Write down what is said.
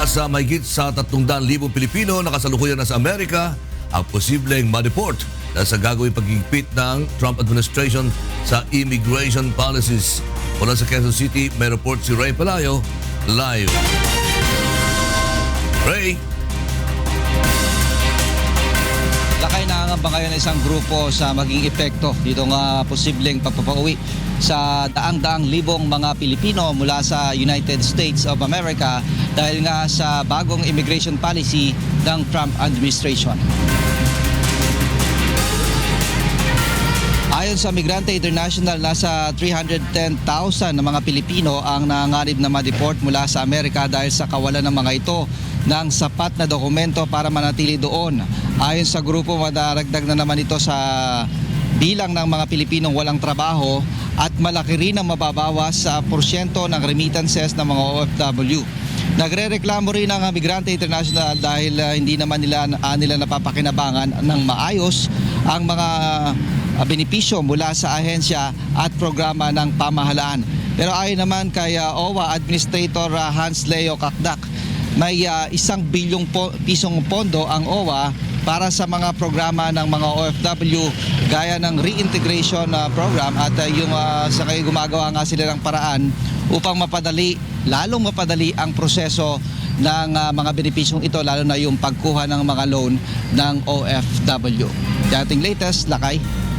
Nasa mahigit sa 300,000 Pilipino na kasalukuyan nasa Amerika ang posibleng ma-deport dahil sa gagawing pagigpit ng Trump administration sa immigration policies. Mula sa Quezon City, may report si Ray Palayo, live. Ray! Lakay nangangamba ngayon ng isang grupo sa maging epekto dito nga posibleng pagpapauwi sa daang-daang libong mga Pilipino mula sa United States of America dahil nga sa bagong immigration policy ng Trump administration. Ayon sa Migrante International, nasa 310,000 na mga Pilipino ang nanganganib na ma-deport mula sa Amerika dahil sa kawalan ng mga ito ng sapat na dokumento para manatili doon. Ayon sa grupo, madaragdag na naman ito sa bilang ng mga Pilipinong walang trabaho at malaki rin ang mababawas sa porsyento ng remittances ng mga OFW. Nagrereklamo rin ang Migrante International dahil hindi naman nila napapakinabangan ng maayos ang mga benepisyo mula sa ahensya at programa ng pamahalaan. Pero ayon naman kay OWA Administrator Hans Leo Kakdak, may 1 bilyong pisong pondo ang OWA para sa mga programa ng mga OFW gaya ng reintegration program at yung sa kayo gumagawa nga sila ng paraan upang lalong mapadali ang proseso ng mga benepisyong ito, lalo na yung pagkuha ng mga loan ng OFW. Dating latest, Lakay.